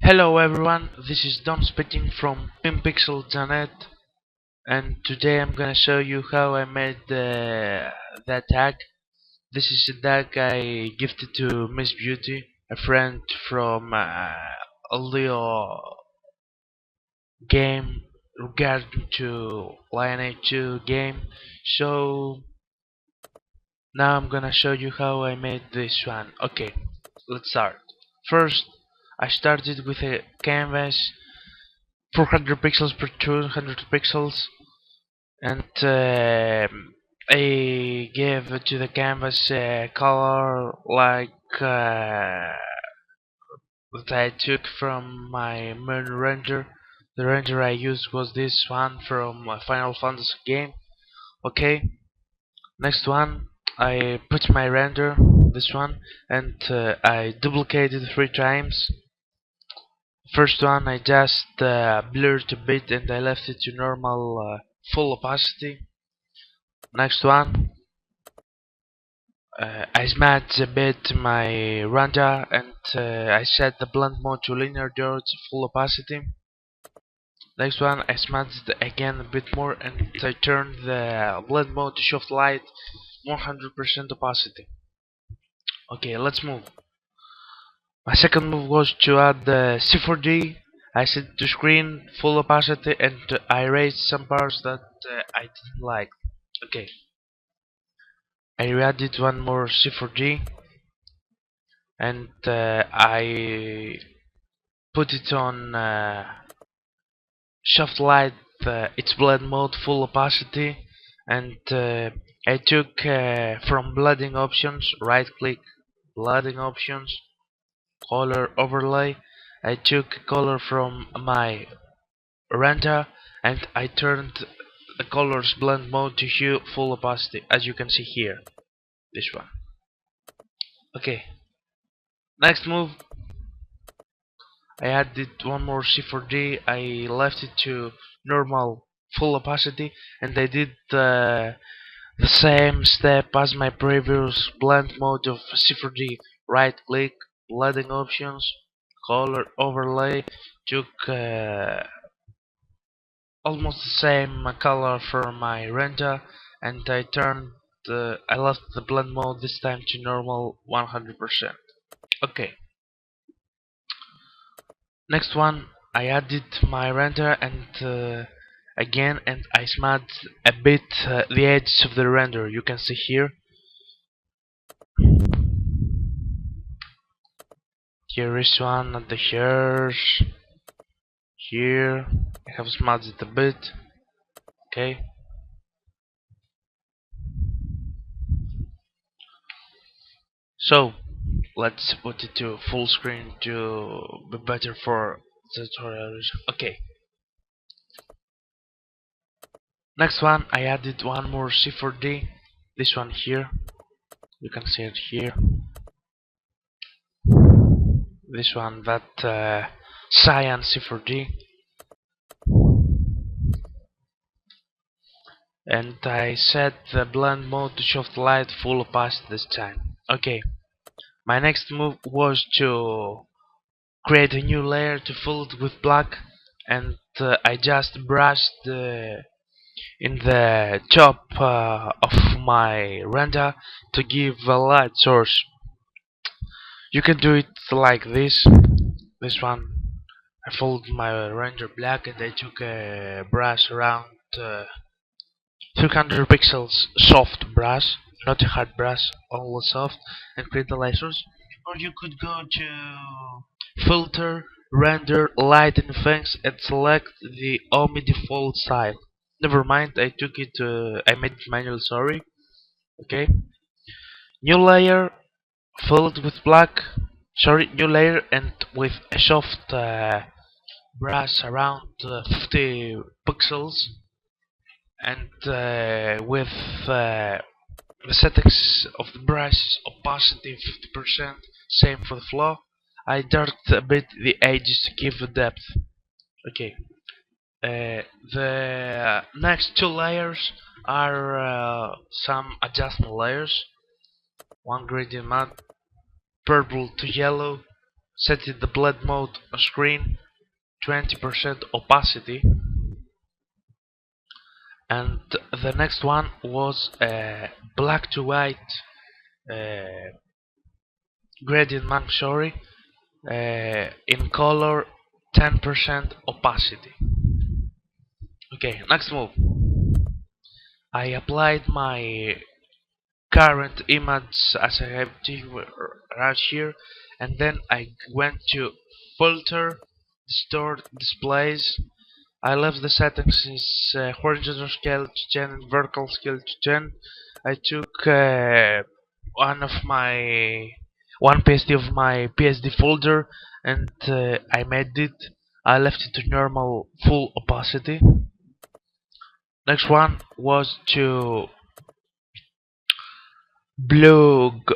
Hello everyone, this is Don speaking from Pimped-Pixels.net, and today I'm gonna show you how I made that tag. This is a tag I gifted to Miss Beauty, a friend from a little game regarding to Lion 2 game. So now I'm gonna show you how I made this one. Okay, let's start. First, I started with a canvas 400 pixels per 200 pixels, and I gave to the canvas a color like that I took from my main render. The render I used was this one from Final Fantasy game. Okay, next one, I put my render, this one, and I duplicated 3 times. First one I just blurred a bit and I left it to normal full opacity. Next one I smudged a bit my render and I set the blend mode to linear to full opacity. Next one I smudged again a bit more and I turned the blend mode to soft light 100% opacity. Okay, let's move. My second move was to add the C4D. I set to screen full opacity and I erased some parts that I didn't like. Okay, I added one more C4D and I put it on soft light, its blend mode full opacity, and I took from blending options, right click, blending options, color overlay. I took color from my render and I turned the colors blend mode to hue full opacity, as you can see here, this one. Okay, next move, I added one more C4D. I left it to normal full opacity and I did the same step as my previous blend mode of C4D. Right click, blending options, color overlay, took almost the same color for my render and I turned I left the blend mode this time to normal 100%. Okay, next one I added my render and again and I smudged a bit the edges of the render. You can see here. Here is one at the hairs. Here I have smudged it a bit. Okay. So let's put it to full screen to be better for tutorials. Okay. Next one I added one more C4D. This one here. You can see it here. This one, that cyan C4D. And I set the blend mode to soft light full opacity this time. Okay, my next move was to create a new layer to fill it with black, and I just brushed in the top of my render to give a light source. You can do it like this. This one, I filled my render black and I took a brush around 300 pixels soft brush, not a hard brush, only soft, and create the light source. Or you could go to filter, render, light and effects and select the Omi default style. Never mind, I took it, I made it manual, sorry. Okay, new layer, filled with black, sorry, new layer and with a soft brush around 50 pixels and with the settings of the brush opacity 50%, same for the flow. I darkened a bit the edges to give a depth. Okay, the next two layers are some adjustment layers. One gradient matte, purple to yellow, setting the blend mode screen 20% opacity, and the next one was black to white uh, gradient map, sorry, in color 10% opacity. Okay, next move. I applied my current image as I have right here, and then I went to filter, distort displays. I left the settings as horizontal scale to 10 and vertical scale to 10. I took one PSD of my PSD folder, and I made it. I left it to normal full opacity. Next one was to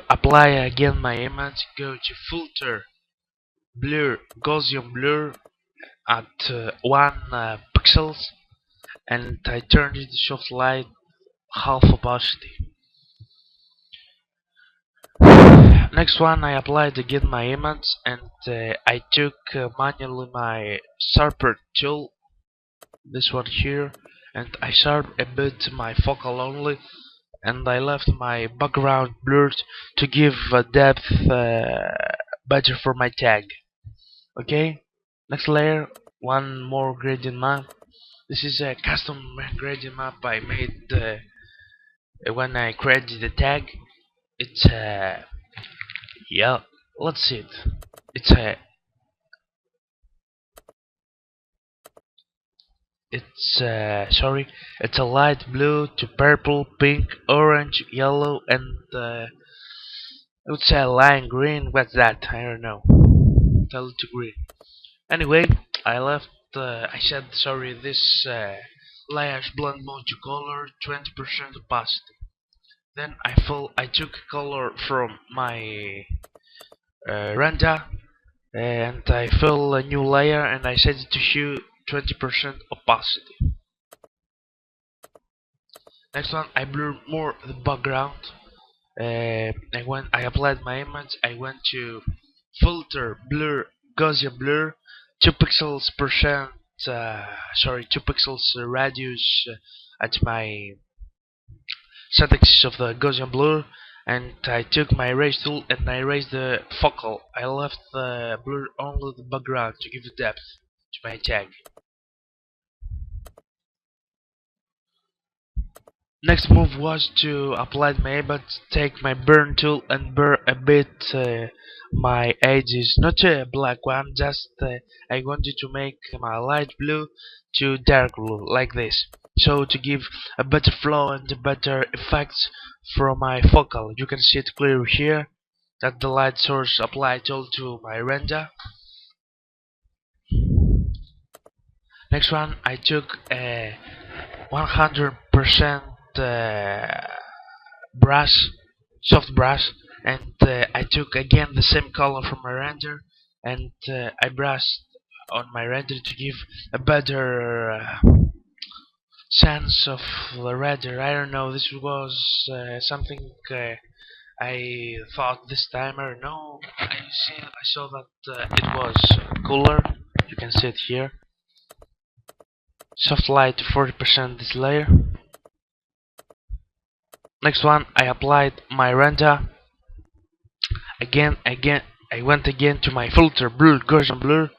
apply again my image, go to filter, blur, Gaussian blur at 1 pixels, and I turned it to soft light half opacity. Next one, I applied again my image, and I took manually my sharper tool, this one here, and I sharp a bit my focal only, and I left my background blurred to give depth better for my tag. Okay, next layer, one more gradient map. This is a custom gradient map I made when I created the tag. It's yeah, let's see it. It's a sorry, it's a light blue to purple, pink, orange, yellow, and I would say lime green. What's that? I don't know. Tell it to green. Anyway, I said sorry. This layers blend mode to color 20% opacity. Then I took color from my render, and I fill a new layer, and I set it to hue 20% opacity. Next one, I blur more the background. I applied my image. I went to filter, blur, Gaussian blur, 2 pixels percent. Sorry, 2 pixels radius at my settings of the Gaussian blur, and I took my erase tool and I erased the focal. I left the blur only the background to give depth to my tag. Next move was to apply my image, take my burn tool and burn a bit my edges, not a black one, just I wanted to make my light blue to dark blue, like this. So to give a better flow and a better effects from my focal. You can see it clear here that the light source applied all to my render. Next one, I took a 100% brush, soft brush, and I took again the same color from my render, and I brushed on my render to give a better sense of the render. I don't know, this was something I thought this time. I don't know. I saw that it was cooler. You can see it here. Soft light to 40% this layer. Next one, I applied my render. Again, I went again to my filter, blur, Gaussian blur,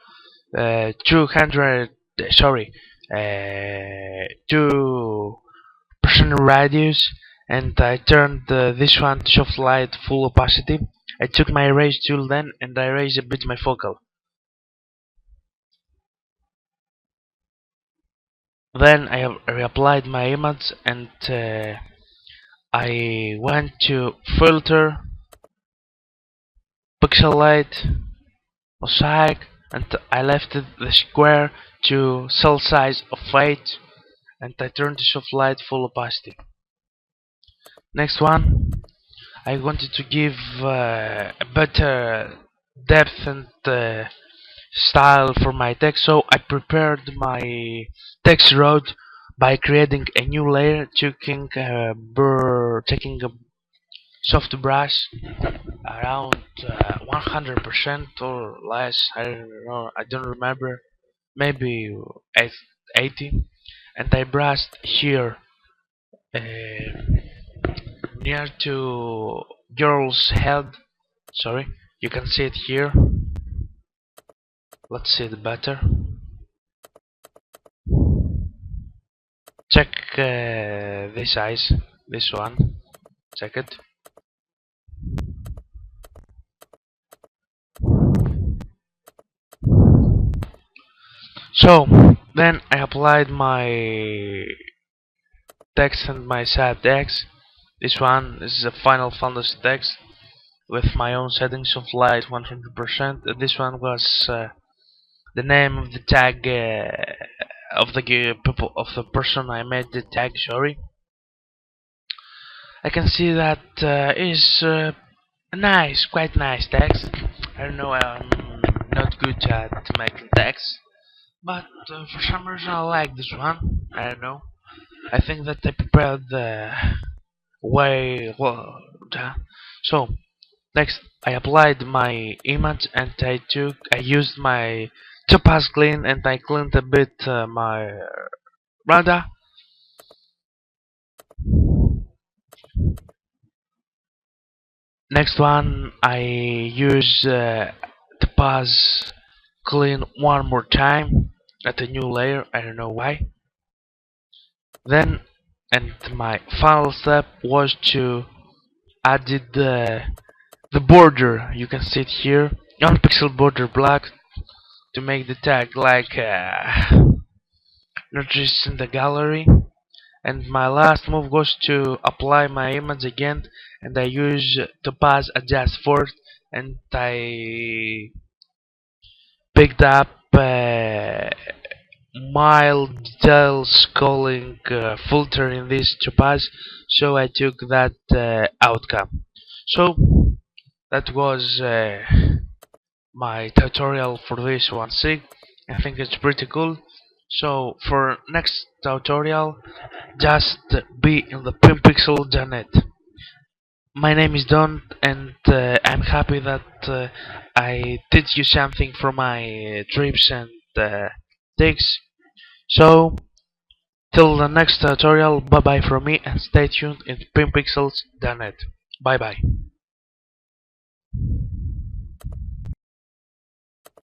200. Sorry, 2% radius, and I turned this one to soft light, full opacity. I took my erase tool then, and I erased a bit my focal. Then I reapplied my image, and I went to filter, pixel light, mosaic, and I left the square to cell size of 8, and I turned to soft light full opacity. Next one, I wanted to give a better depth and style for my text, so I prepared my text road by creating a new layer, taking a soft brush around 100% or less. I don't know. I don't remember. Maybe 80, and I brushed here near to girl's head. Sorry, you can see it here. Let's see it better. Check this eyes, this one. Check it. So then I applied my text and my sad text. This one is a Final Fantasy text with my own settings of light 100%. This one was the name of the tag of the people of the person I made the tag. Sorry, I can see that is nice, quite nice text. I don't know, I'm not good at making text, but for some reason I like this one. I don't know. I think that I prepared the way well. So next, I applied my image and I used my topaz clean and I cleaned a bit my render. Next one, I use topaz clean one more time at a new layer. I don't know why. Then, and my final step was to add the border. You can see it here, on pixel border black to make the tag like not just in the gallery. And my last move was to apply my image again, and I use topaz adjust force, and I picked up mild detail scrolling filter in this topaz, so I took that outcome. So that was my tutorial for this one sig. I think it's pretty cool. So for next tutorial, just be in the Pimped-Pixels.net. My name is Don, and I'm happy that I teach you something from my trips and tips. So till the next tutorial, bye bye from me, and stay tuned in Pimped-Pixels.net. Bye bye.